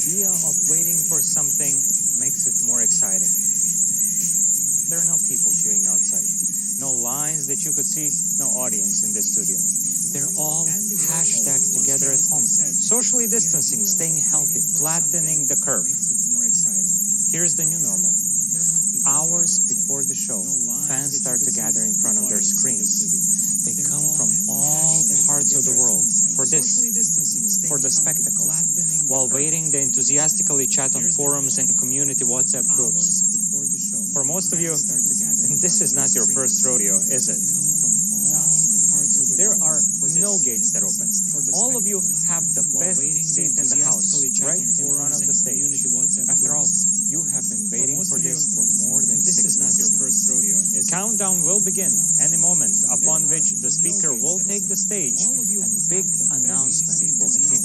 idea of waiting for something makes it more exciting. There are no people queuing outside, no lines that you could see, no audience in this studio. They're all hashtagged together at home, socially distancing, staying healthy, flattening the curve. Here's the new normal. Hours before the show, fans start to gather in front of their screens. They come from all parts of the world for this, for the spectacle, while waiting they enthusiastically chat on forums and community WhatsApp groups. For most of you, this is not your first rodeo, is it? No. There are no gates that open. All of you have the best seat in the house, right in front of the stage. After all, you have been waiting for this for more than 6 months. Countdown will begin any moment, upon which the speaker will take the stage and big announcement will kick.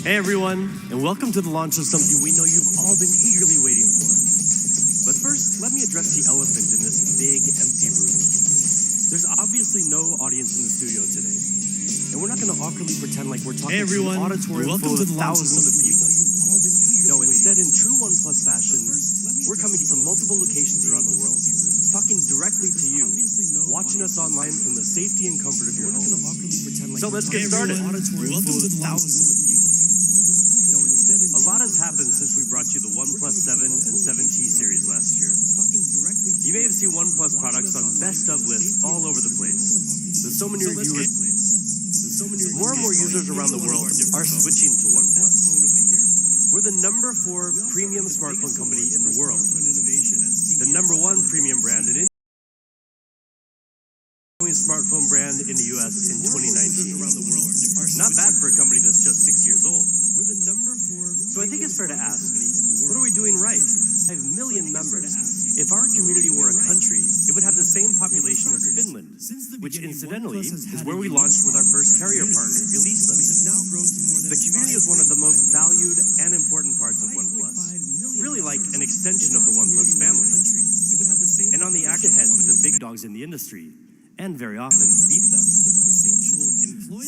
Hey everyone, and welcome to the launch of something we know you've all been eagerly waiting for. But first, let me address the elephant in this big, empty room. There's obviously no audience in the studio today, and we're not going to awkwardly pretend like we're talking to an auditorium full of thousands of people. No, instead, in true OnePlus fashion, we're coming from multiple locations around the world, talking directly to you, watching us online from the safety and comfort of your home. So let's get started. Welcome to the thousands of people. A lot has happened since we brought you the OnePlus 7 and 7T series last year. You may have seen OnePlus products on best of lists all over the place. With so many reviewers, more and more users around the world are switching to OnePlus. We're the #4 premium smartphone company in the world, the #1 premium brand and smartphone brand in the US in 2019. Not bad for a company that's just 6 years old. So I think it's fair to ask, what are we doing right? 5 million members. If our community were a country, it would have the same population as Finland, which incidentally is where we launched with our first carrier partner, Elisa. The community is one of the most valued and important parts of OnePlus, really like an extension of the OnePlus family. And on the act ahead with the big dogs in the industry, and very often beat them.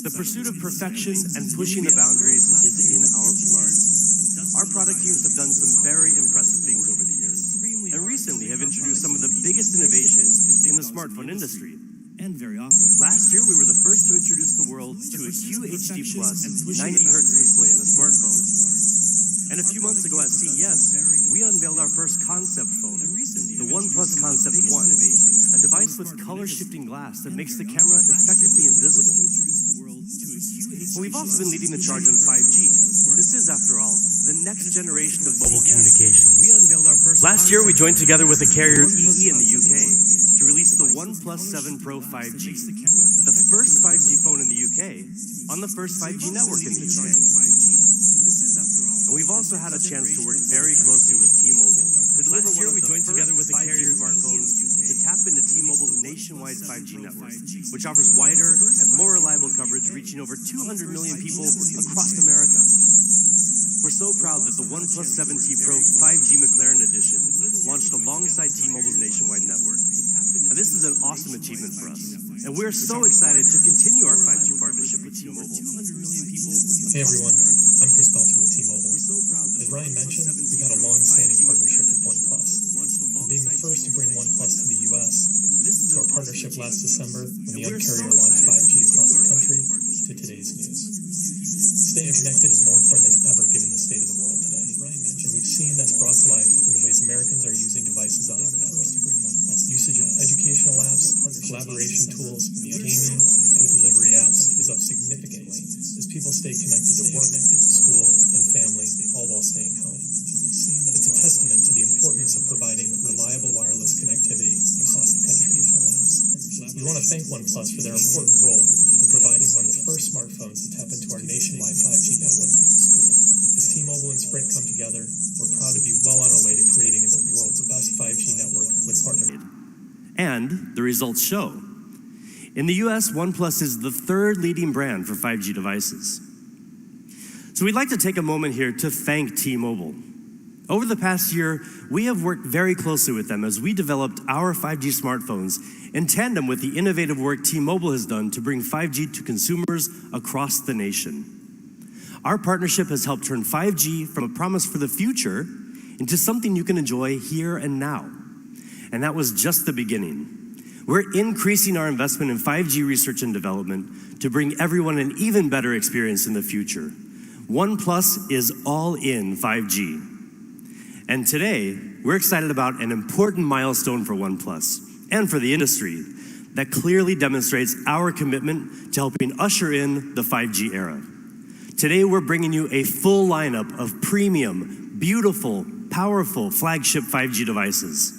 The pursuit of perfection and pushing the boundaries is in our blood. Our product teams have done some very impressive things over the years, and recently have introduced some of the biggest innovations in the smartphone industry. Last year, we were the first to introduce the world to a QHD+ 90Hz display in a smartphone. And a few months ago at CES, we unveiled our first concept phone, the OnePlus Concept 1, a device with color-shifting glass that makes the camera effectively invisible. But we've also been leading the charge on 5G. This is, after all, the next generation of mobile communications. Last year, we joined together with the carrier EE in the UK to release the OnePlus 7 Pro 5G, the first 5G phone in the UK on the first 5G network in the UK. And we've also had a chance to work very closely with T-Mobile to deliver one of the first 5G smartphones to tap into T-Mobile's nationwide 5G network, which offers wider and more reliable coverage reaching over 200 million people across America. We're so proud that the OnePlus 7T Pro 5G McLaren Edition launched alongside T-Mobile's nationwide network. And this is an awesome achievement for us. And we're so excited to continue our 5G partnership with T-Mobile. Hey everyone, I'm Chris Belter with T-Mobile. As Ryan mentioned, we've had a long-standing partnership with OnePlus. And being the first to bring OnePlus to the US, to our partnership last December when the Un-carrier launched 5G across the country, to today's news. Staying connected is more important than ever given the state of the world today. And we've seen this brought to life in the ways Americans are using devices on our network. Usage of educational apps, collaboration tools, gaming, and food delivery apps is up significantly as people stay connected to work, school, and family, all while staying home. It's a testament to the importance of providing reliable wireless connectivity across the country. We want to thank OnePlus for their important role in providing one of the first smartphones to tap into our nationwide 5G network. As T-Mobile and Sprint come together, we're proud to be well on our way to creating the world's best 5G network with partners. And the results show. In the US, OnePlus is the 3rd leading brand for 5G devices. So we'd like to take a moment here to thank T-Mobile. Over the past year, we have worked very closely with them as we developed our 5G smartphones in tandem with the innovative work T-Mobile has done to bring 5G to consumers across the nation. Our partnership has helped turn 5G from a promise for the future into something you can enjoy here and now. And that was just the beginning. We're increasing our investment in 5G research and development to bring everyone an even better experience in the future. OnePlus is all in 5G. And today, we're excited about an important milestone for OnePlus and for the industry that clearly demonstrates our commitment to helping usher in the 5G era. Today, we're bringing you a full lineup of premium, beautiful, powerful flagship 5G devices,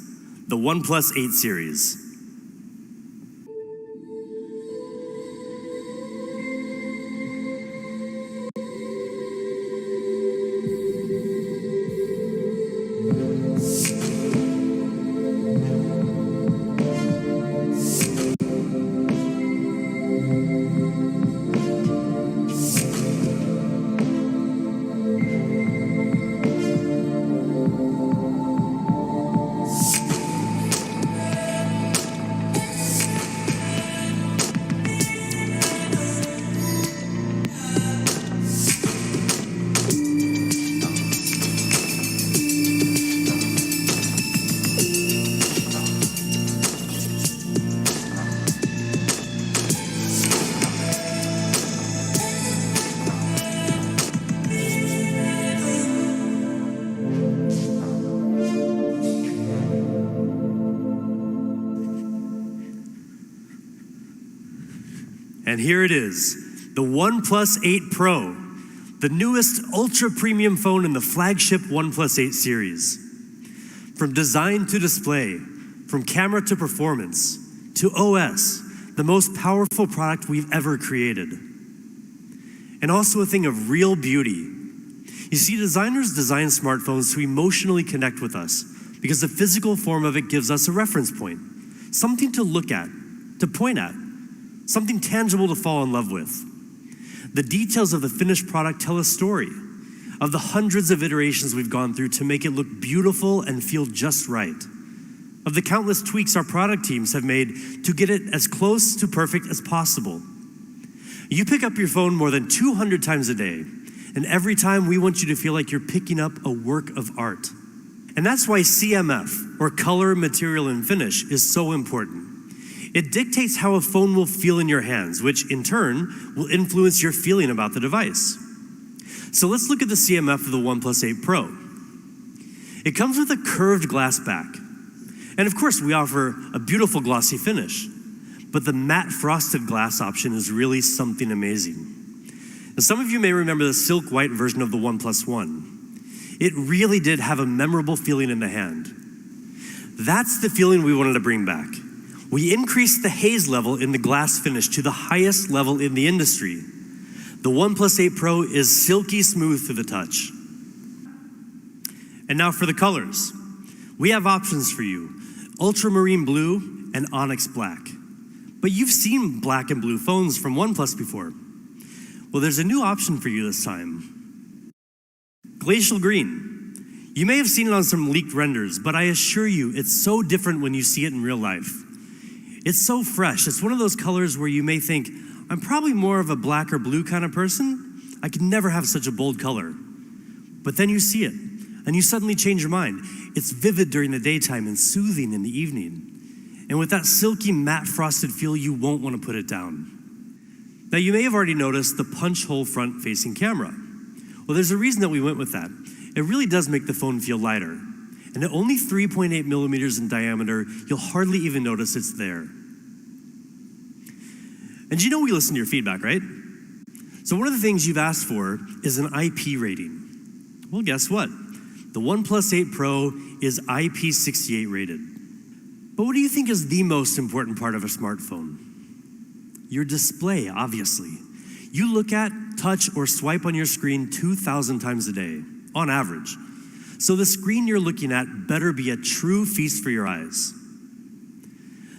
the OnePlus 8 series. And here it is, the OnePlus 8 Pro, the newest ultra-premium phone in the flagship OnePlus 8 series. From design to display, from camera to performance, to OS, the most powerful product we've ever created. And also a thing of real beauty. You see, designers design smartphones to emotionally connect with us because the physical form of it gives us a reference point, something to look at, to point at, something tangible to fall in love with. The details of the finished product tell a story of the hundreds of iterations we've gone through to make it look beautiful and feel just right, of the countless tweaks our product teams have made to get it as close to perfect as possible. You pick up your phone more than 200 times a day, and every time we want you to feel like you're picking up a work of art. And that's why CMF, or color, material, and finish, is so important. It dictates how a phone will feel in your hands, which in turn will influence your feeling about the device. So let's look at the CMF of the OnePlus 8 Pro. It comes with a curved glass back. And of course, we offer a beautiful glossy finish, but the matte frosted glass option is really something amazing. Now, some of you may remember the silk white version of the OnePlus One. It really did have a memorable feeling in the hand. That's the feeling we wanted to bring back. We increased the haze level in the glass finish to the highest level in the industry. The OnePlus 8 Pro is silky smooth to the touch. And now for the colors. We have options for you, ultramarine blue and onyx black. But you've seen black and blue phones from OnePlus before. Well, there's a new option for you this time. Glacial green. You may have seen it on some leaked renders, but I assure you it's so different when you see it in real life. It's so fresh. It's one of those colors where you may think, I'm probably more of a black or blue kind of person. I could never have such a bold color. But then you see it, and you suddenly change your mind. It's vivid during the daytime and soothing in the evening. And with that silky matte frosted feel, you won't want to put it down. Now, you may have already noticed the punch hole front facing camera. Well, there's a reason that we went with that. It really does make the phone feel lighter. And at only 3.8 millimeters in diameter, you'll hardly even notice it's there. And you know we listen to your feedback, right? So one of the things you've asked for is an IP rating. Well, guess what? The OnePlus 8 Pro is IP68 rated. But what do you think is the most important part of a smartphone? Your display, obviously. You look at, touch, or swipe on your screen 2,000 times a day, on average. So the screen you're looking at better be a true feast for your eyes.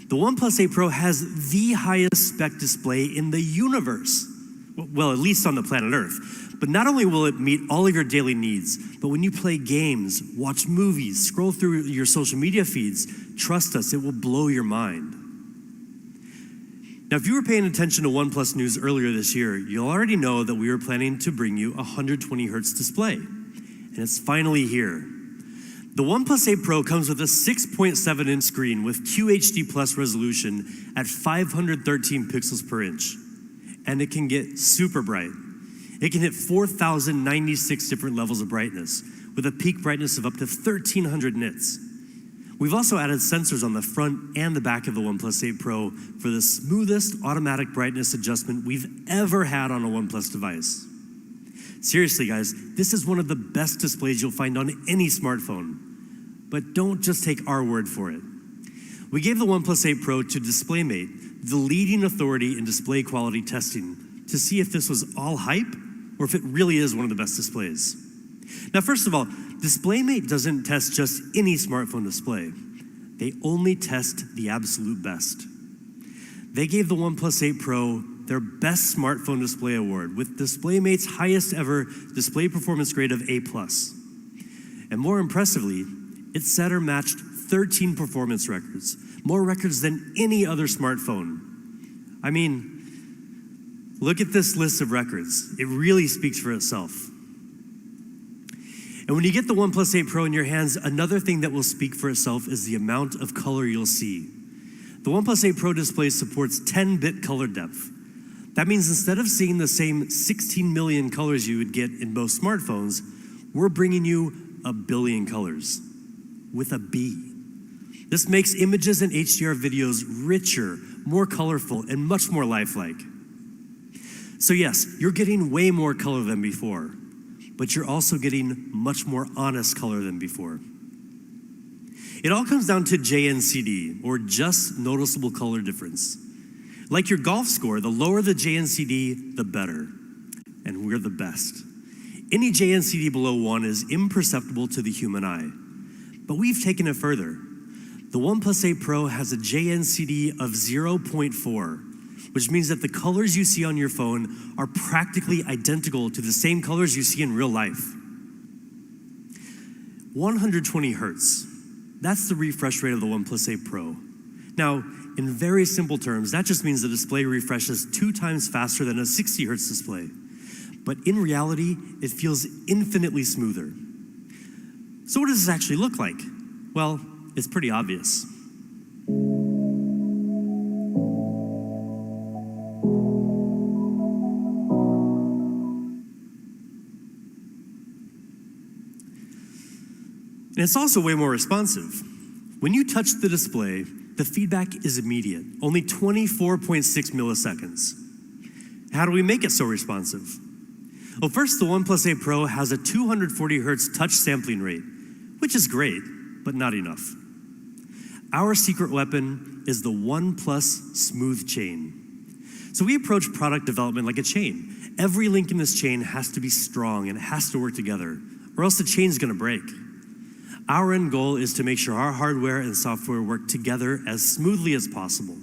The OnePlus 8 Pro has the highest spec display in the universe. Well, at least on the planet Earth. But not only will it meet all of your daily needs, but when you play games, watch movies, scroll through your social media feeds, trust us, it will blow your mind. Now, if you were paying attention to OnePlus news earlier this year, you'll already know that we were planning to bring you a 120 hertz display. And it's finally here. The OnePlus 8 Pro comes with a 6.7-inch screen with QHD Plus resolution at 513 pixels per inch. And it can get super bright. It can hit 4,096 different levels of brightness with a peak brightness of up to 1,300 nits. We've also added sensors on the front and the back of the OnePlus 8 Pro for the smoothest automatic brightness adjustment we've ever had on a OnePlus device. Seriously, guys, this is one of the best displays you'll find on any smartphone. But don't just take our word for it. We gave the OnePlus 8 Pro to DisplayMate, the leading authority in display quality testing, to see if this was all hype or if it really is one of the best displays. Now, first of all, DisplayMate doesn't test just any smartphone display. They only test the absolute best. They gave the OnePlus 8 Pro their Best Smartphone Display Award with DisplayMate's highest ever display performance grade of A+. And more impressively, it set or matched 13 performance records, more records than any other smartphone. I mean, look at this list of records. It really speaks for itself. And when you get the OnePlus 8 Pro in your hands, another thing that will speak for itself is the amount of color you'll see. The OnePlus 8 Pro display supports 10-bit color depth. That means instead of seeing the same 16 million colors you would get in most smartphones, we're bringing you 1 billion colors, with a B. This makes images and HDR videos richer, more colorful, and much more lifelike. So yes, you're getting way more color than before, but you're also getting much more honest color than before. It all comes down to JNCD, or just noticeable color difference. Like your golf score, the lower the JNCD, the better. And we're the best. Any JNCD below 1 is imperceptible to the human eye. But we've taken it further. The OnePlus 8 Pro has a JNCD of 0.4, which means that the colors you see on your phone are practically identical to the same colors you see in real life. 120 hertz. That's the refresh rate of the OnePlus 8 Pro. Now, in very simple terms, that just means the display refreshes 2 times faster than a 60 hertz display. But in reality, it feels infinitely smoother. So what does this actually look like? Well, it's pretty obvious. And it's also way more responsive. When you touch the display, the feedback is immediate, only 24.6 milliseconds. How do we make it so responsive? Well, first, the OnePlus 8 Pro has a 240 hertz touch sampling rate, which is great, but not enough. Our secret weapon is the OnePlus Smooth Chain. So we approach product development like a chain. Every link in this chain has to be strong and it has to work together, or else the chain's gonna break. Our end goal is to make sure our hardware and software work together as smoothly as possible.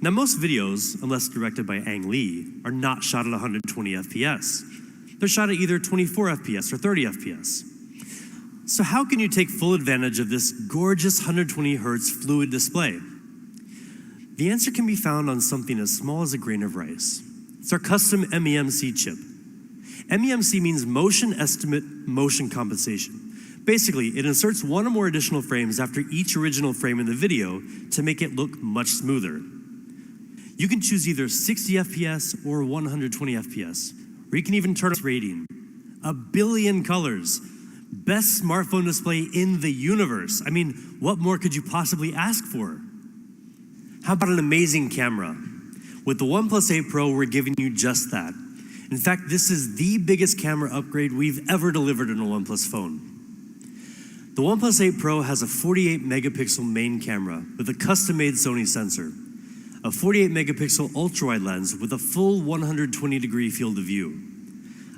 Now, most videos, unless directed by Ang Lee, are not shot at 120 FPS. They're shot at either 24 FPS or 30 FPS. So how can you take full advantage of this gorgeous 120 hertz fluid display? The answer can be found on something as small as a grain of rice. It's our custom MEMC chip. MEMC means motion estimate motion compensation. Basically, it inserts 1 or more additional frames after each original frame in the video to make it look much smoother. You can choose either 60 FPS or 120 FPS, or you can even turn up rating. 1 billion colors. Best smartphone display in the universe. I mean, what more could you possibly ask for? How about an amazing camera? With the OnePlus 8 Pro, we're giving you just that. In fact, this is the biggest camera upgrade we've ever delivered in a OnePlus phone. The OnePlus 8 Pro has a 48 megapixel main camera with a custom-made Sony sensor, a 48 megapixel ultra-wide lens with a full 120-degree field of view,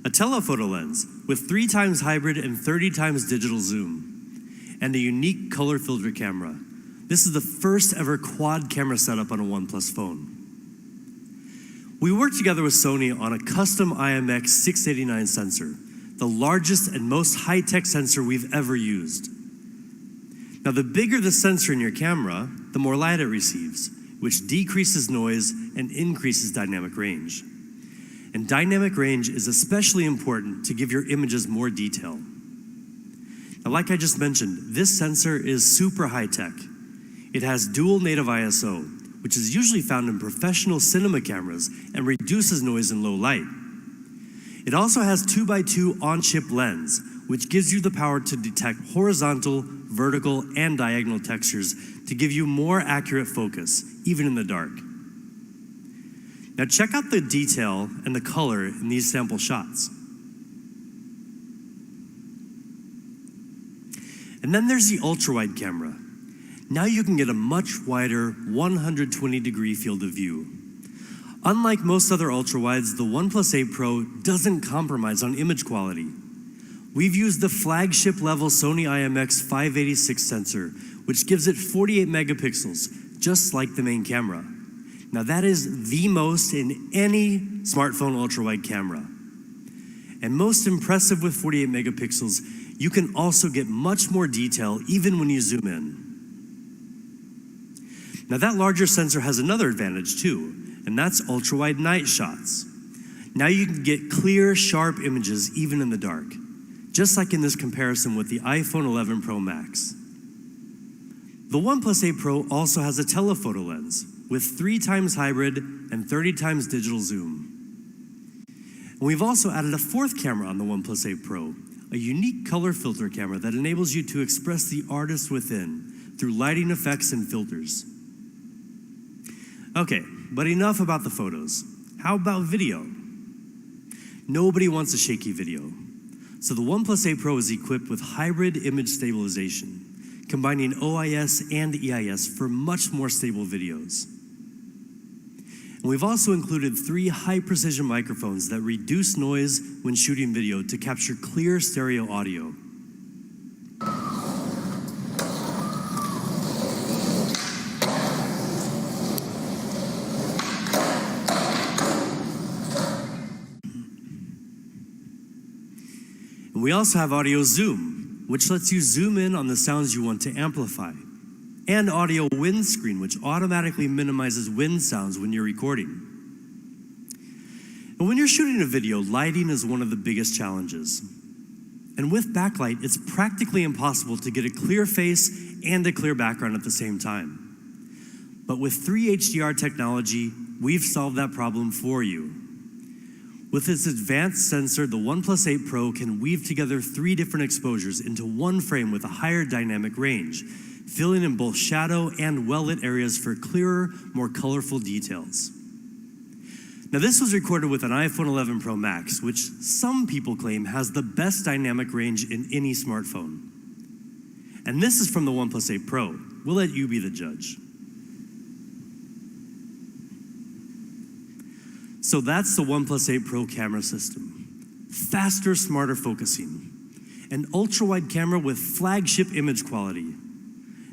a telephoto lens with 3 times hybrid and 30 times digital zoom, and a unique color filter camera. This is the first ever quad camera setup on a OnePlus phone. We worked together with Sony on a custom IMX689 sensor, the largest and most high-tech sensor we've ever used. Now, the bigger the sensor in your camera, the more light it receives, which decreases noise and increases dynamic range. And dynamic range is especially important to give your images more detail. Now, like I just mentioned, this sensor is super high-tech. It has dual native ISO, which is usually found in professional cinema cameras and reduces noise in low light. It also has 2x2 on-chip lens, which gives you the power to detect horizontal, vertical, and diagonal textures to give you more accurate focus, even in the dark. Now check out the detail and the color in these sample shots. And then there's the ultra-wide camera. Now you can get a much wider 120-degree field of view. Unlike most other ultra-wides, the OnePlus 8 Pro doesn't compromise on image quality. We've used the flagship level Sony IMX586 sensor, which gives it 48 megapixels, just like the main camera. Now that is the most in any smartphone ultra-wide camera. And most impressive with 48 megapixels, you can also get much more detail even when you zoom in. Now that larger sensor has another advantage too, and that's ultra-wide night shots. Now you can get clear, sharp images even in the dark, just like in this comparison with the iPhone 11 Pro Max. The OnePlus 8 Pro also has a telephoto lens with 3 times hybrid and 30 times digital zoom. And we've also added a 4th camera on the OnePlus 8 Pro, a unique color filter camera that enables you to express the artist within through lighting effects and filters. Okay, but enough about the photos. How about video? Nobody wants a shaky video. So the OnePlus 8 Pro is equipped with hybrid image stabilization, combining OIS and EIS for much more stable videos. And we've also included 3 high-precision microphones that reduce noise when shooting video to capture clear stereo audio. And we also have audio zoom, which lets you zoom in on the sounds you want to amplify, and audio windscreen, which automatically minimizes wind sounds when you're recording. And when you're shooting a video, lighting is one of the biggest challenges. And with backlight, it's practically impossible to get a clear face and a clear background at the same time. But with 3 HDR technology, we've solved that problem for you. With its advanced sensor, the OnePlus 8 Pro can weave together 3 different exposures into one frame with a higher dynamic range, filling in both shadow and well-lit areas for clearer, more colorful details. Now this was recorded with an iPhone 11 Pro Max, which some people claim has the best dynamic range in any smartphone. And this is from the OnePlus 8 Pro. We'll let you be the judge. So that's the OnePlus 8 Pro camera system. Faster, smarter focusing. An ultra-wide camera with flagship image quality.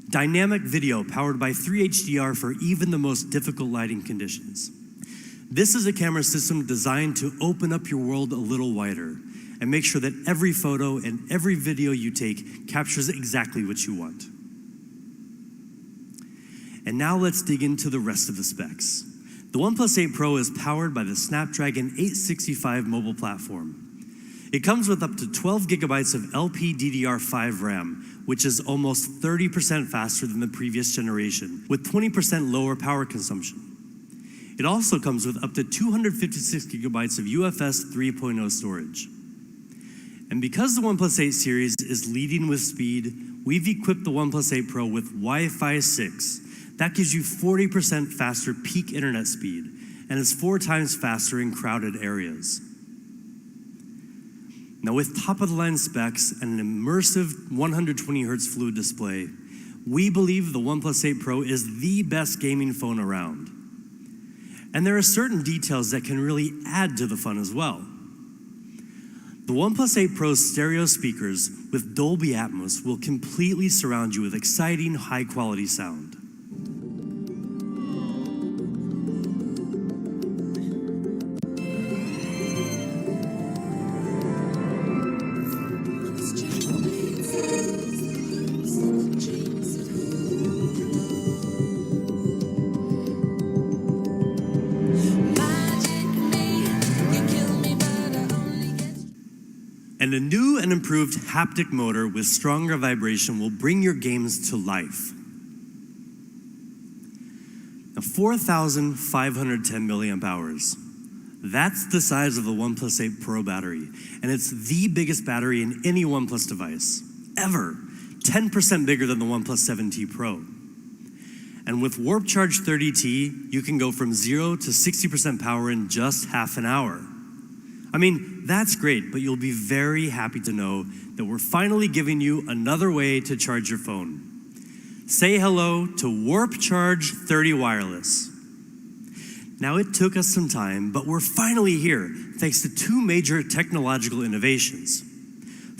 Dynamic video powered by 3 HDR for even the most difficult lighting conditions. This is a camera system designed to open up your world a little wider and make sure that every photo and every video you take captures exactly what you want. And now let's dig into the rest of the specs. The OnePlus 8 Pro is powered by the Snapdragon 865 mobile platform. It comes with up to 12 gigabytes of LPDDR5 RAM, which is almost 30% faster than the previous generation, with 20% lower power consumption. It also comes with up to 256 gigabytes of UFS 3.0 storage. And because the OnePlus 8 series is leading with speed, we've equipped the OnePlus 8 Pro with Wi-Fi 6. That gives you 40% faster peak internet speed, and is 4 times faster in crowded areas. Now with top-of-the-line specs and an immersive 120 Hz fluid display, we believe the OnePlus 8 Pro is the best gaming phone around. And there are certain details that can really add to the fun as well. The OnePlus 8 Pro's stereo speakers with Dolby Atmos will completely surround you with exciting, high-quality sound. And a new and improved haptic motor with stronger vibration will bring your games to life. Now, 4,510 milliamp hours. That's the size of the OnePlus 8 Pro battery, and it's the biggest battery in any OnePlus device, ever. 10% bigger than the OnePlus 7T Pro. And with Warp Charge 30T, you can go from 0 to 60% power in just half an hour. I mean, that's great, but you'll be very happy to know that we're finally giving you another way to charge your phone. Say hello to Warp Charge 30 Wireless. Now, it took us some time, but we're finally here, thanks to two major technological innovations.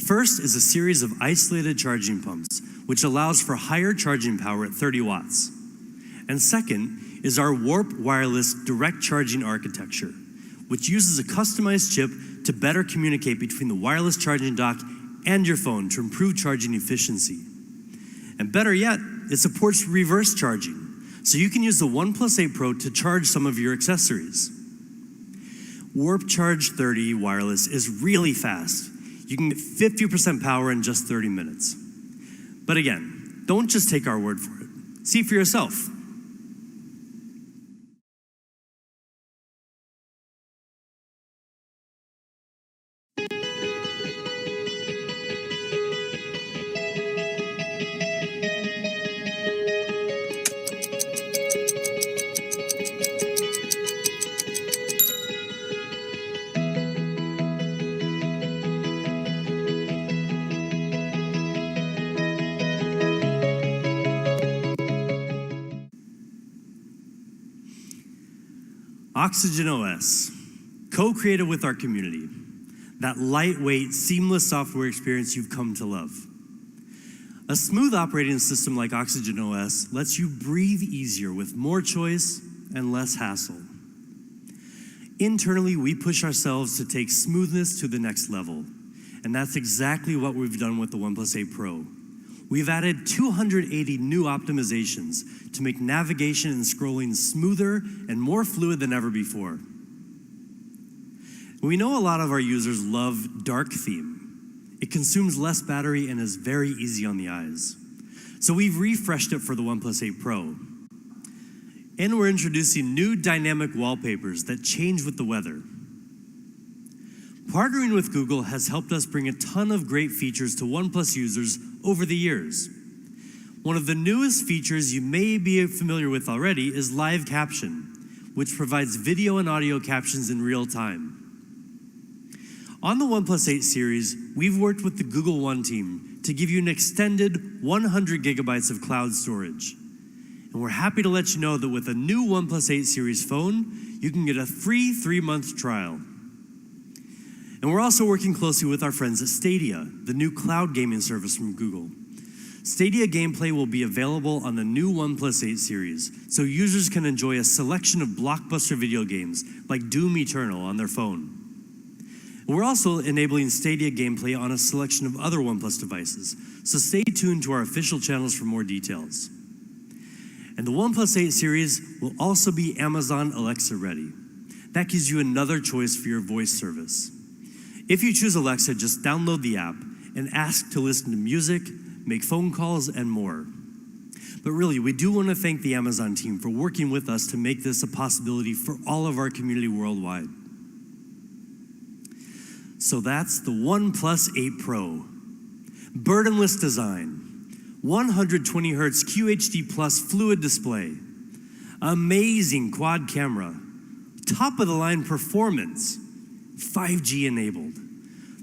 First is a series of isolated charging pumps, which allows for higher charging power at 30 watts. And second is our Warp Wireless direct charging architecture, which uses a customized chip to better communicate between the wireless charging dock and your phone to improve charging efficiency. And better yet, it supports reverse charging, so you can use the OnePlus 8 Pro to charge some of your accessories. Warp Charge 30 Wireless is really fast. You can get 50% power in just 30 minutes. But again, don't just take our word for it. See for yourself. Oxygen OS, co-created with our community. That lightweight, seamless software experience you've come to love. A smooth operating system like Oxygen OS lets you breathe easier with more choice and less hassle. Internally, we push ourselves to take smoothness to the next level, and that's exactly what we've done with the OnePlus 8 Pro. We've added 280 new optimizations to make navigation and scrolling smoother and more fluid than ever before. We know a lot of our users love dark theme. It consumes less battery and is very easy on the eyes. So we've refreshed it for the OnePlus 8 Pro. And we're introducing new dynamic wallpapers that change with the weather. Partnering with Google has helped us bring a ton of great features to OnePlus users over the years. One of the newest features you may be familiar with already is live caption, which provides video and audio captions in real time. On the OnePlus 8 series, we've worked with the Google One team to give you an extended 100 gigabytes of cloud storage. And we're happy to let you know that with a new OnePlus 8 series phone, you can get a free 3-month trial. And we're also working closely with our friends at Stadia, the new cloud gaming service from Google. Stadia gameplay will be available on the new OnePlus 8 series, so users can enjoy a selection of blockbuster video games like Doom Eternal on their phone. And we're also enabling Stadia gameplay on a selection of other OnePlus devices, so stay tuned to our official channels for more details. And the OnePlus 8 series will also be Amazon Alexa ready. That gives you another choice for your voice service. If you choose Alexa, just download the app and ask to listen to music, make phone calls, and more. But really, we do want to thank the Amazon team for working with us to make this a possibility for all of our community worldwide. So that's the OnePlus 8 Pro. Burdenless design, 120 Hz QHD Plus fluid display, amazing quad camera, top-of-the-line performance, 5G enabled,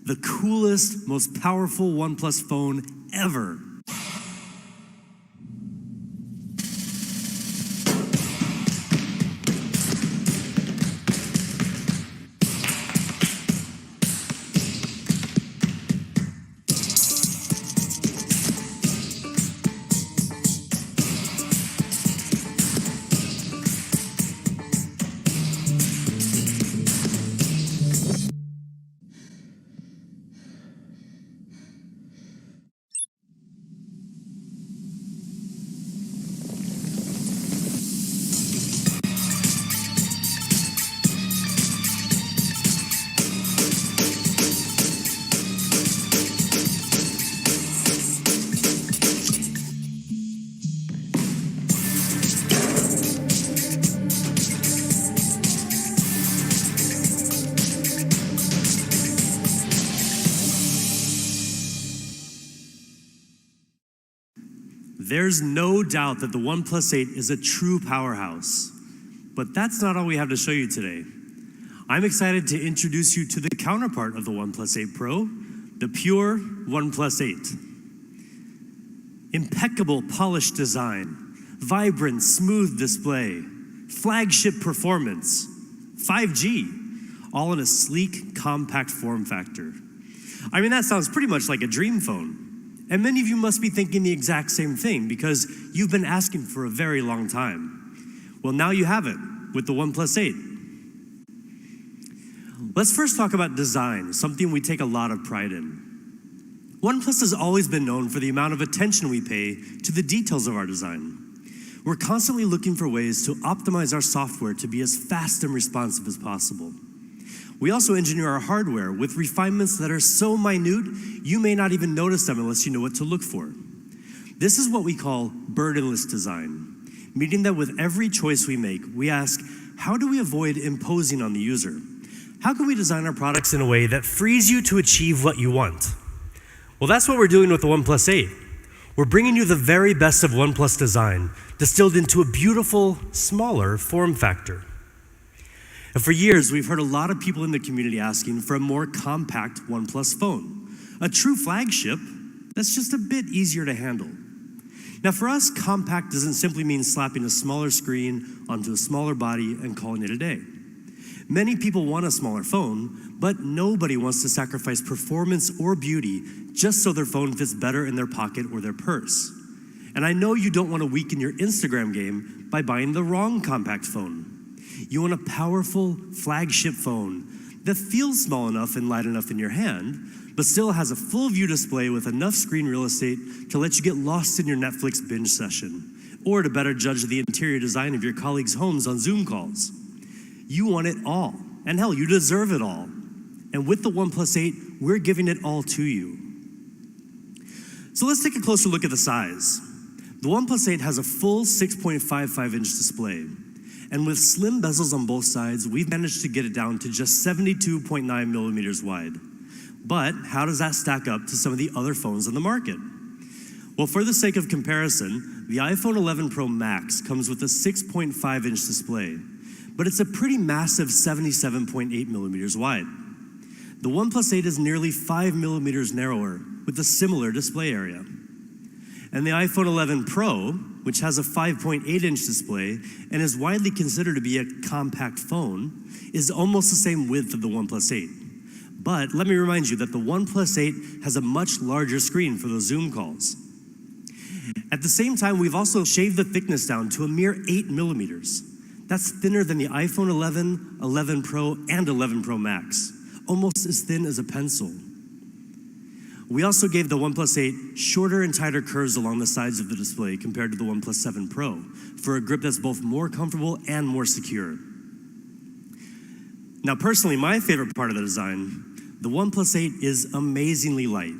the coolest, most powerful OnePlus phone ever. There's no doubt that the OnePlus 8 is a true powerhouse. But that's not all we have to show you today. I'm excited to introduce you to the counterpart of the OnePlus 8 Pro, the pure OnePlus 8. Impeccable polished design, vibrant smooth display, flagship performance, 5G, all in a sleek, compact form factor. I mean, that sounds pretty much like a dream phone. And many of you must be thinking the exact same thing because you've been asking for a very long time. Well, now you have it with the OnePlus 8. Let's first talk about design, something we take a lot of pride in. OnePlus has always been known for the amount of attention we pay to the details of our design. We're constantly looking for ways to optimize our software to be as fast and responsive as possible. We also engineer our hardware with refinements that are so minute, you may not even notice them unless you know what to look for. This is what we call burdenless design, meaning that with every choice we make, we ask, how do we avoid imposing on the user? How can we design our products in a way that frees you to achieve what you want? Well, that's what we're doing with the OnePlus 8. We're bringing you the very best of OnePlus design, distilled into a beautiful, smaller form factor. And for years, we've heard a lot of people in the community asking for a more compact OnePlus phone, a true flagship that's just a bit easier to handle. Now for us, compact doesn't simply mean slapping a smaller screen onto a smaller body and calling it a day. Many people want a smaller phone, but nobody wants to sacrifice performance or beauty just so their phone fits better in their pocket or their purse. And I know you don't want to weaken your Instagram game by buying the wrong compact phone. You want a powerful flagship phone that feels small enough and light enough in your hand, but still has a full view display with enough screen real estate to let you get lost in your Netflix binge session, or to better judge the interior design of your colleagues' homes on Zoom calls. You want it all, and hell, you deserve it all. And with the OnePlus 8, we're giving it all to you. So let's take a closer look at the size. The OnePlus 8 has a full 6.55-inch display. And with slim bezels on both sides, we've managed to get it down to just 72.9 millimeters wide. But how does that stack up to some of the other phones on the market? Well, for the sake of comparison, the iPhone 11 Pro Max comes with a 6.5-inch display, but it's a pretty massive 77.8 millimeters wide. The OnePlus 8 is nearly 5 millimeters narrower with a similar display area. And the iPhone 11 Pro, which has a 5.8-inch display and is widely considered to be a compact phone, is almost the same width of the OnePlus 8. But let me remind you that the OnePlus 8 has a much larger screen for those Zoom calls. At the same time, we've also shaved the thickness down to a mere 8 millimeters. That's thinner than the iPhone 11, 11 Pro, and 11 Pro Max, almost as thin as a pencil. We also gave the OnePlus 8 shorter and tighter curves along the sides of the display compared to the OnePlus 7 Pro for a grip that's both more comfortable and more secure. Now personally, my favorite part of the design, the OnePlus 8 is amazingly light.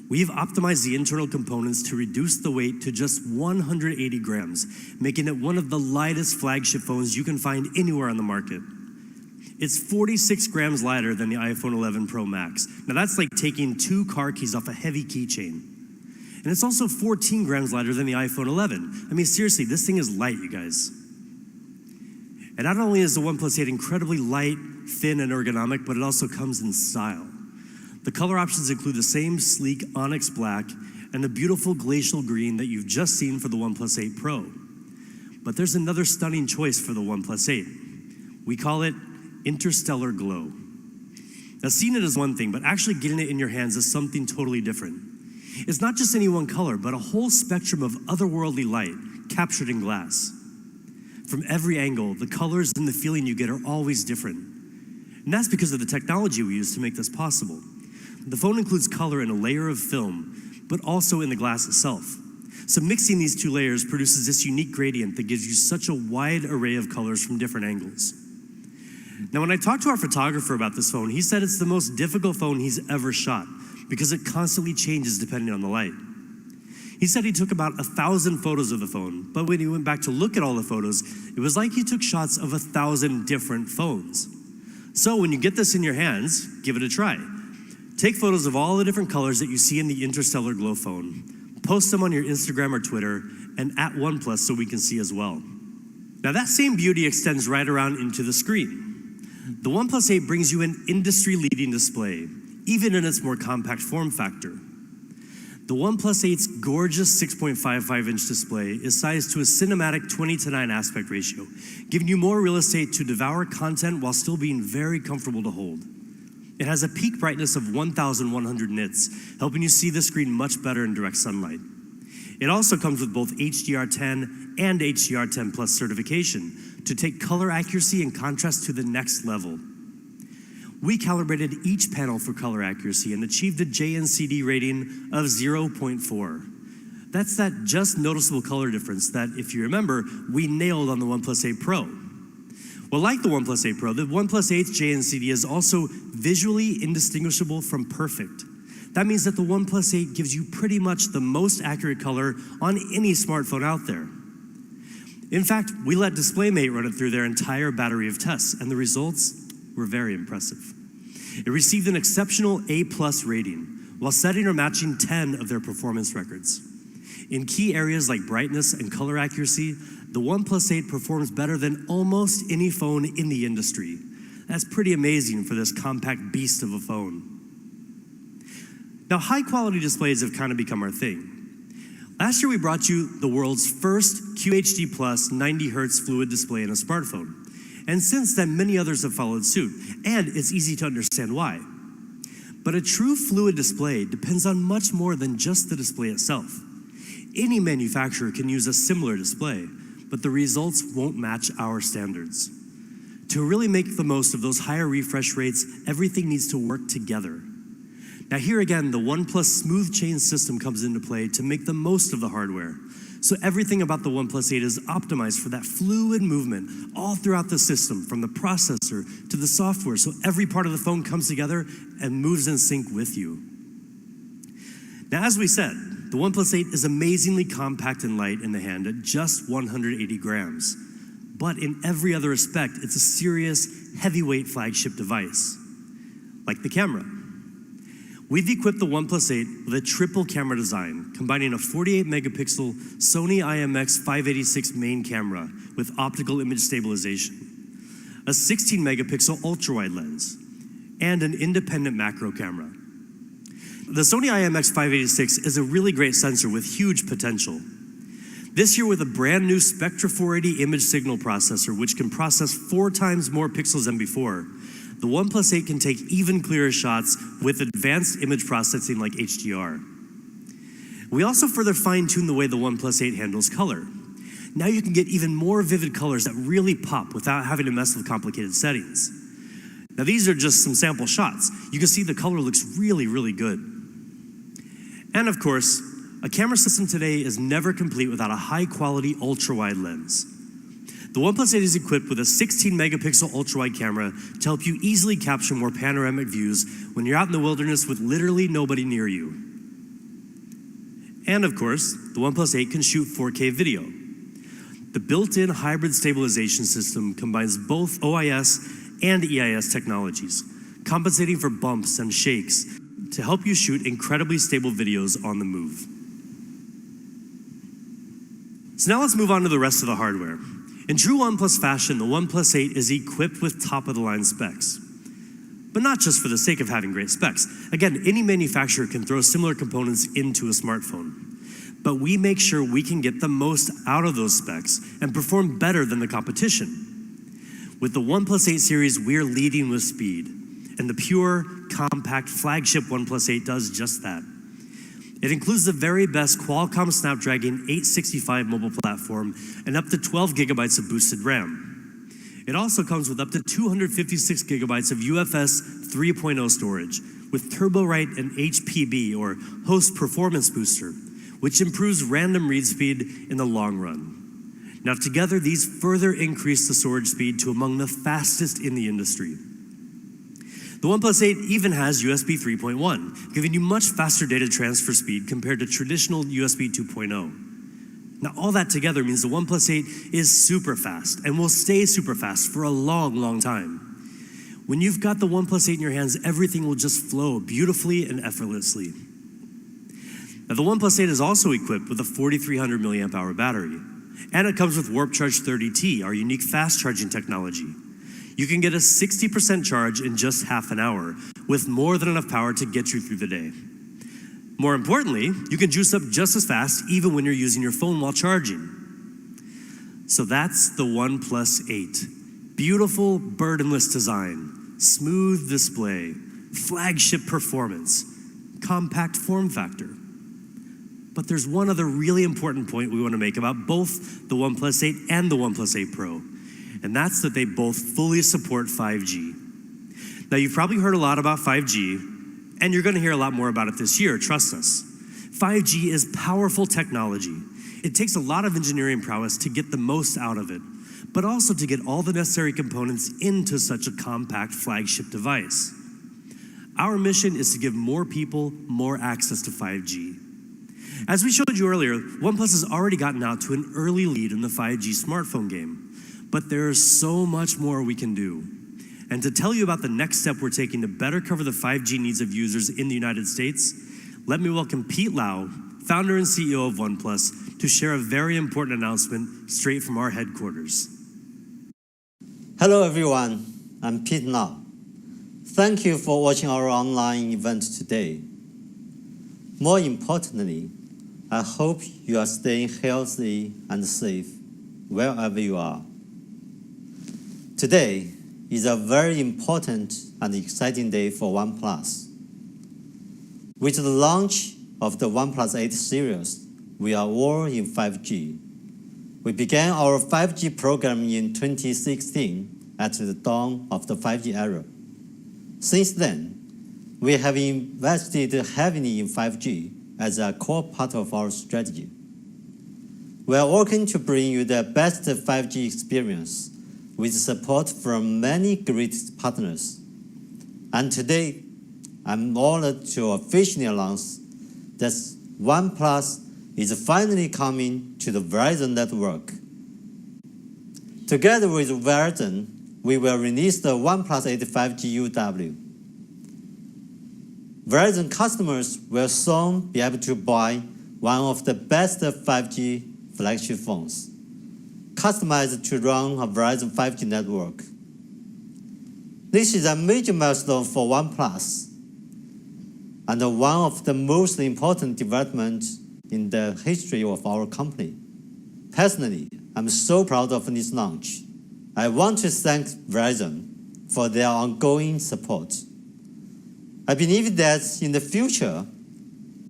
We've optimized the internal components to reduce the weight to just 180 grams, making it one of the lightest flagship phones you can find anywhere on the market. It's 46 grams lighter than the iPhone 11 Pro Max. Now that's like taking 2 car keys off a heavy keychain. And it's also 14 grams lighter than the iPhone 11. I mean, seriously, this thing is light, you guys. And not only is the OnePlus 8 incredibly light, thin, and ergonomic, but it also comes in style. The color options include the same sleek onyx black and the beautiful glacial green that you've just seen for the OnePlus 8 Pro. But there's another stunning choice for the OnePlus 8. We call it Interstellar Glow. Now, seeing it is one thing, but actually getting it in your hands is something totally different. It's not just any one color, but a whole spectrum of otherworldly light captured in glass. From every angle, the colors and the feeling you get are always different. And that's because of the technology we use to make this possible. The phone includes color in a layer of film, but also in the glass itself. So mixing these two layers produces this unique gradient that gives you such a wide array of colors from different angles. Now, when I talked to our photographer about this phone, he said it's the most difficult phone he's ever shot because it constantly changes depending on the light. He said he took about 1,000 photos of the phone, but when he went back to look at all the photos, it was like he took shots of 1,000 different phones. So when you get this in your hands, give it a try. Take photos of all the different colors that you see in the Interstellar Glow phone. Post them on your Instagram or Twitter, and at OnePlus so we can see as well. Now that same beauty extends right around into the screen. The OnePlus 8 brings you an industry-leading display, even in its more compact form factor. The OnePlus 8's gorgeous 6.55-inch display is sized to a cinematic 20:9 aspect ratio, giving you more real estate to devour content while still being very comfortable to hold. It has a peak brightness of 1,100 nits, helping you see the screen much better in direct sunlight. It also comes with both HDR10 and HDR10 Plus certification to take color accuracy and contrast to the next level. We calibrated each panel for color accuracy and achieved a JNCD rating of 0.4. That's that just noticeable color difference that, if you remember, we nailed on the OnePlus 8 Pro. Well, like the OnePlus 8 Pro, the OnePlus 8's JNCD is also visually indistinguishable from perfect. That means that the OnePlus 8 gives you pretty much the most accurate color on any smartphone out there. In fact, we let DisplayMate run it through their entire battery of tests, and the results were very impressive. It received an exceptional A+ rating, while setting or matching 10 of their performance records. In key areas like brightness and color accuracy, the OnePlus 8 performs better than almost any phone in the industry. That's pretty amazing for this compact beast of a phone. Now, high-quality displays have kind of become our thing. Last year, we brought you the world's first QHD Plus 90 Hz fluid display in a smartphone. And since then, many others have followed suit, and it's easy to understand why. But a true fluid display depends on much more than just the display itself. Any manufacturer can use a similar display, but the results won't match our standards. To really make the most of those higher refresh rates, everything needs to work together. Now here again, the OnePlus Smooth Chain system comes into play to make the most of the hardware. So everything about the OnePlus 8 is optimized for that fluid movement all throughout the system, from the processor to the software, so every part of the phone comes together and moves in sync with you. Now, as we said, the OnePlus 8 is amazingly compact and light in the hand at just 180 grams. But in every other respect, it's a serious, heavyweight flagship device, like the camera. We've equipped the OnePlus 8 with a triple camera design, combining a 48-megapixel Sony IMX586 main camera with optical image stabilization, a 16-megapixel ultra-wide lens, and an independent macro camera. The Sony IMX586 is a really great sensor with huge potential. This year, with a brand new Spectra 480 image signal processor, which can process 4 times more pixels than before, the OnePlus 8 can take even clearer shots with advanced image processing like HDR. We also further fine-tuned the way the OnePlus 8 handles color. Now you can get even more vivid colors that really pop without having to mess with complicated settings. Now these are just some sample shots. You can see the color looks really, really good. And of course, a camera system today is never complete without a high-quality ultra-wide lens. The OnePlus 8 is equipped with a 16-megapixel ultra-wide camera to help you easily capture more panoramic views when you're out in the wilderness with literally nobody near you. And of course, the OnePlus 8 can shoot 4K video. The built-in hybrid stabilization system combines both OIS and EIS technologies, compensating for bumps and shakes to help you shoot incredibly stable videos on the move. So now let's move on to the rest of the hardware. In true OnePlus fashion, the OnePlus 8 is equipped with top-of-the-line specs. But not just for the sake of having great specs. Again, any manufacturer can throw similar components into a smartphone. But we make sure we can get the most out of those specs and perform better than the competition. With the OnePlus 8 series, we're leading with speed. And the pure, compact flagship OnePlus 8 does just that. It includes the very best Qualcomm Snapdragon 865 mobile platform and up to 12 gigabytes of boosted RAM. It also comes with up to 256 gigabytes of UFS 3.0 storage with TurboWrite and HPB, or Host Performance Booster, which improves random read speed in the long run. Now together, these further increase the storage speed to among the fastest in the industry. The OnePlus 8 even has USB 3.1, giving you much faster data transfer speed compared to traditional USB 2.0. Now all that together means the OnePlus 8 is super fast and will stay super fast for a long, long time. When you've got the OnePlus 8 in your hands, everything will just flow beautifully and effortlessly. Now, the OnePlus 8 is also equipped with a 4,300 milliamp hour battery, and it comes with Warp Charge 30T, our unique fast charging technology. You can get a 60% charge in just half an hour, with more than enough power to get you through the day. More importantly, you can juice up just as fast even when you're using your phone while charging. So that's the OnePlus 8. Beautiful, burdenless design, smooth display, flagship performance, compact form factor. But there's one other really important point we want to make about both the OnePlus 8 and the OnePlus 8 Pro, and that's that they both fully support 5G. Now, you've probably heard a lot about 5G, and you're going to hear a lot more about it this year, trust us. 5G is powerful technology. It takes a lot of engineering prowess to get the most out of it, but also to get all the necessary components into such a compact flagship device. Our mission is to give more people more access to 5G. As we showed you earlier, OnePlus has already gotten out to an early lead in the 5G smartphone game, but there is so much more we can do. And to tell you about the next step we're taking to better cover the 5G needs of users in the United States, let me welcome Pete Lau, founder and CEO of OnePlus, to share a very important announcement straight from our headquarters. Hello everyone, I'm Pete Lau. Thank you for watching our online event today. More importantly, I hope you are staying healthy and safe wherever you are. Today is a very important and exciting day for OnePlus. With the launch of the OnePlus 8 series, we are all in 5G. We began our 5G program in 2016 at the dawn of the 5G era. Since then, we have invested heavily in 5G as a core part of our strategy. We are working to bring you the best 5G experience with support from many great partners. And today, I'm honored to officially announce that OnePlus is finally coming to the Verizon network. Together with Verizon, we will release the OnePlus 8 5G UW. Verizon customers will soon be able to buy one of the best 5G flagship phones, customized to run a Verizon 5G network. This is a major milestone for OnePlus and one of the most important developments in the history of our company. Personally, I'm so proud of this launch. I want to thank Verizon for their ongoing support. I believe that in the future,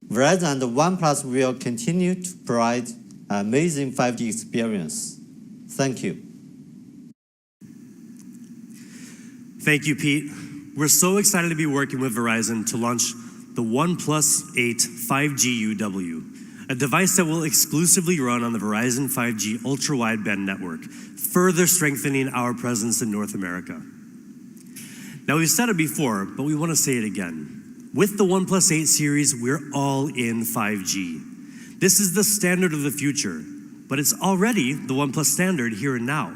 Verizon and OnePlus will continue to provide an amazing 5G experience. Thank you. Thank you, Pete. We're so excited to be working with Verizon to launch the OnePlus 8 5G UW, a device that will exclusively run on the Verizon 5G ultra-wideband network, further strengthening our presence in North America. Now, we've said it before, but we want to say it again. With the OnePlus 8 series, we're all in 5G. This is the standard of the future, but it's already the OnePlus standard here and now.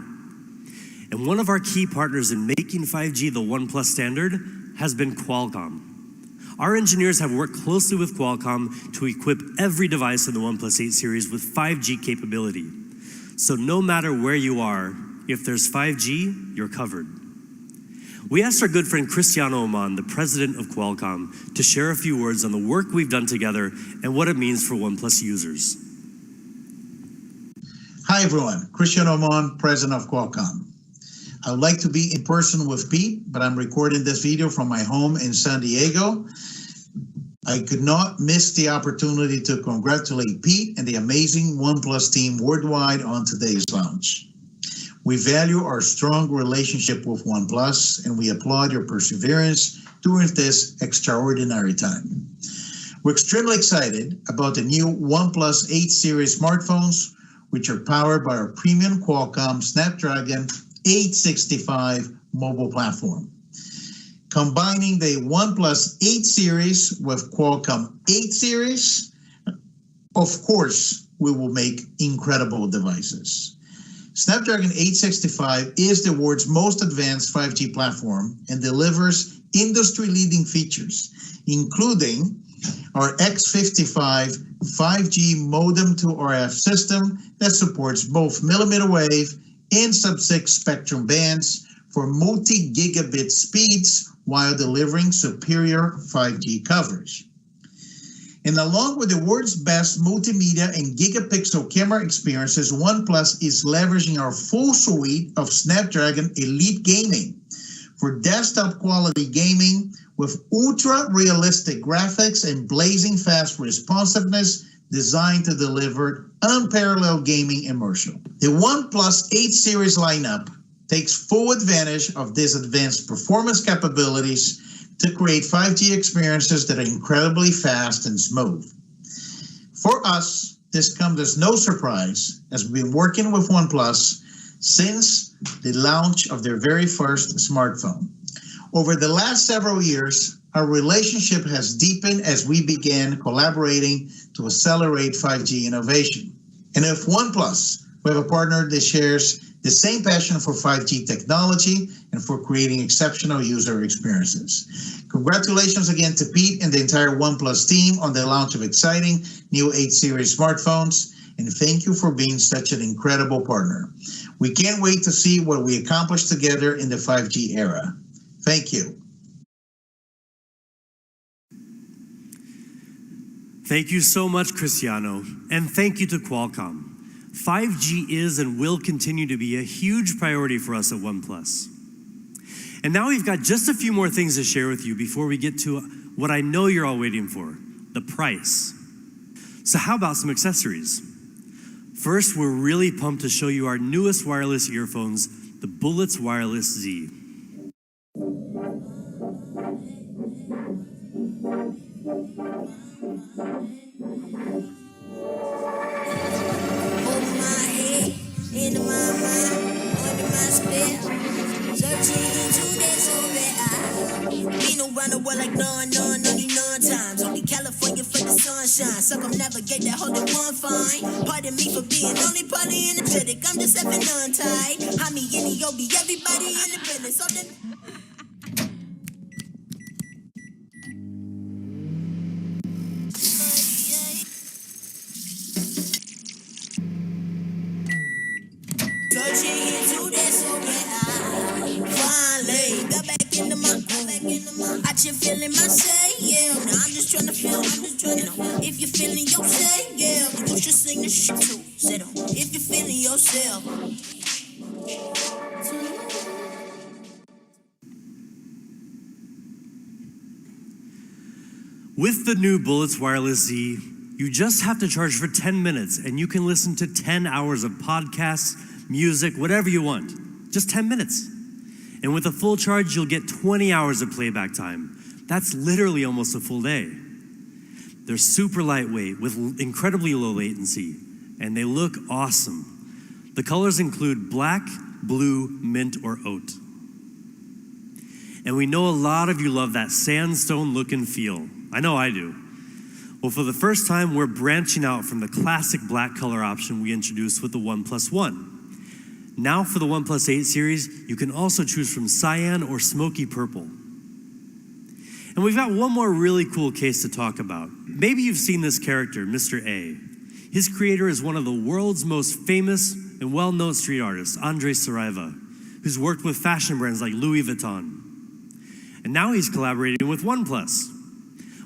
And one of our key partners in making 5G the OnePlus standard has been Qualcomm. Our engineers have worked closely with Qualcomm to equip every device in the OnePlus 8 series with 5G capability. So no matter where you are, if there's 5G, you're covered. We asked our good friend Cristiano Oman, the president of Qualcomm, to share a few words on the work we've done together and what it means for OnePlus users. Hi everyone, Cristiano Oman, president of Qualcomm. I would like to be in person with Pete, but I'm recording this video from my home in San Diego. I could not miss the opportunity to congratulate Pete and the amazing OnePlus team worldwide on today's launch. We value our strong relationship with OnePlus, and we applaud your perseverance during this extraordinary time. We're extremely excited about the new OnePlus 8 series smartphones, which are powered by our premium Qualcomm Snapdragon 865 mobile platform. Combining the OnePlus 8 series with Qualcomm 8 series, of course, we will make incredible devices. Snapdragon 865 is the world's most advanced 5G platform and delivers industry-leading features, including our X55 5G modem to RF system that supports both millimeter wave and sub-6 spectrum bands for multi-gigabit speeds while delivering superior 5G coverage. And along with the world's best multimedia and gigapixel camera experiences, OnePlus is leveraging our full suite of Snapdragon Elite Gaming for desktop quality gaming with ultra-realistic graphics and blazing fast responsiveness designed to deliver unparalleled gaming immersion. The OnePlus 8 series lineup takes full advantage of these advanced performance capabilities to create 5G experiences that are incredibly fast and smooth. For us, this comes as no surprise, as we've been working with OnePlus since the launch of their very first smartphone. Over the last several years, our relationship has deepened as we began collaborating to accelerate 5G innovation. And with OnePlus, we have a partner that shares the same passion for 5G technology and for creating exceptional user experiences. Congratulations again to Pete and the entire OnePlus team on the launch of exciting new 8 series smartphones, and thank you for being such an incredible partner. We can't wait to see what we accomplish together in the 5G era. Thank you. Thank you so much, Cristiano, and thank you to Qualcomm. 5G is and will continue to be a huge priority for us at OnePlus. And now we've got just a few more things to share with you before we get to what I know you're all waiting for, the price. So how about some accessories? First, we're really pumped to show you our newest wireless earphones, the Bullets Wireless Z. Into my mind, under my spell, searching into that so rare. Ain't no round the world like none, only 9 times. Only California for the sunshine. Circumnavigate that hole in one fine. Pardon me for being only partly energetic. I'm just having none tight. I mean, any Yobi, everybody in the business. So then. You feeling my say, yeah. Now I'm just trying to feel, if you're feeling yourself, yeah, you should sing the shit too. Sit on. If you're feeling yourself. With the new Bullets Wireless Z, you just have to charge for 10 minutes and you can listen to 10 hours of podcasts, music, whatever you want. Just 10 minutes. And with a full charge, you'll get 20 hours of playback time. That's literally almost a full day. They're super lightweight with incredibly low latency, and they look awesome. The colors include black, blue, mint, or oat. And we know a lot of you love that sandstone look and feel. I know I do. Well, for the first time, we're branching out from the classic black color option we introduced with the OnePlus One. Now for the OnePlus 8 series, you can also choose from cyan or smoky purple. And we've got one more really cool case to talk about. Maybe you've seen this character, Mr. A. His creator is one of the world's most famous and well-known street artists, Andres Saraiva, who's worked with fashion brands like Louis Vuitton. And now he's collaborating with OnePlus.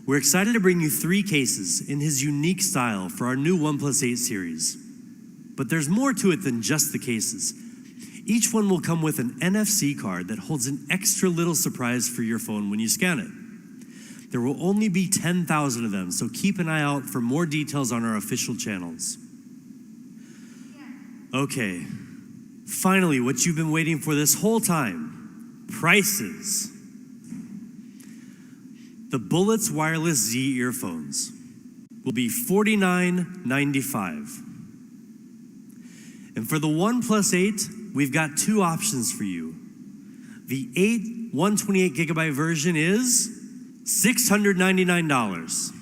We're excited to bring you 3 cases in his unique style for our new OnePlus 8 series. But there's more to it than just the cases. Each one will come with an NFC card that holds an extra little surprise for your phone when you scan it. There will only be 10,000 of them, so keep an eye out for more details on our official channels. Okay, finally, what you've been waiting for this whole time, prices. The Bullets Wireless Z earphones will be $49.95. And for the OnePlus 8, we've got 2 options for you. The 8 128 gigabyte version is $699.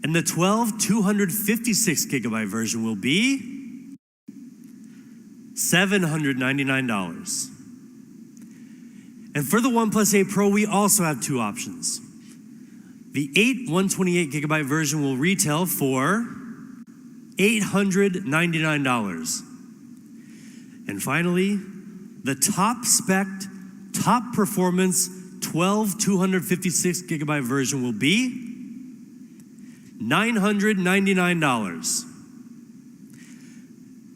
And the 12 256 gigabyte version will be $799. And for the OnePlus 8 Pro, we also have 2 options. The 8 128 gigabyte version will retail for $899. And finally, the top spec, top performance 12 256 gigabyte version will be $999.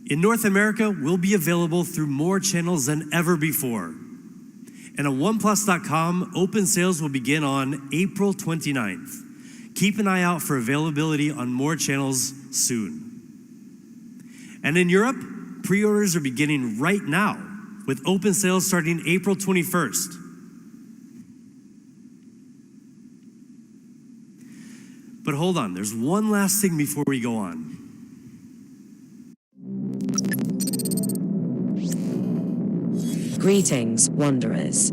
In North America, will be available through more channels than ever before. And on OnePlus.com, open sales will begin on April 29th. Keep an eye out for availability on more channels soon. And in Europe, pre-orders are beginning right now, with open sales starting April 21st. But hold on, there's one last thing before we go on. Greetings, wanderers.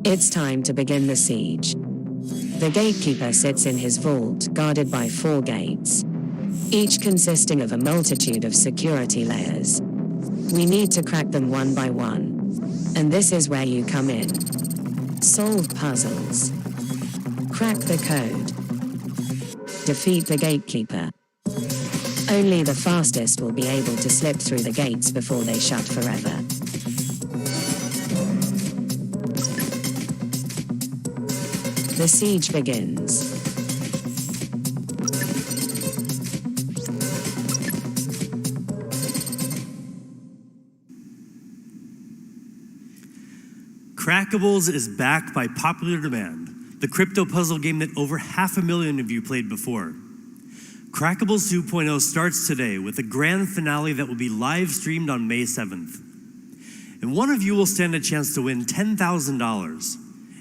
It's time to begin the siege. The gatekeeper sits in his vault, guarded by 4 gates, each consisting of a multitude of security layers. We need to crack them one by one. And this is where you come in. Solve puzzles. Crack the code. Defeat the gatekeeper. Only the fastest will be able to slip through the gates before they shut forever. The siege begins. Crackables is back by popular demand, the crypto puzzle game that over 500,000 of you played before. Crackables 2.0 starts today with a grand finale that will be live streamed on May 7th. And one of you will stand a chance to win $10,000.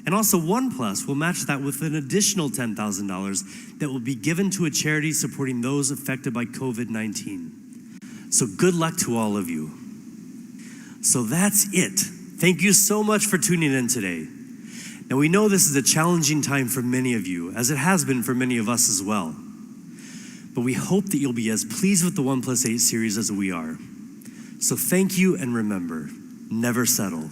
And also OnePlus will match that with an additional $10,000 that will be given to a charity supporting those affected by COVID-19. So good luck to all of you. So that's it. Thank you so much for tuning in today. Now we know this is a challenging time for many of you, as it has been for many of us as well. But we hope that you'll be as pleased with the OnePlus 8 series as we are. So thank you, and remember, never settle.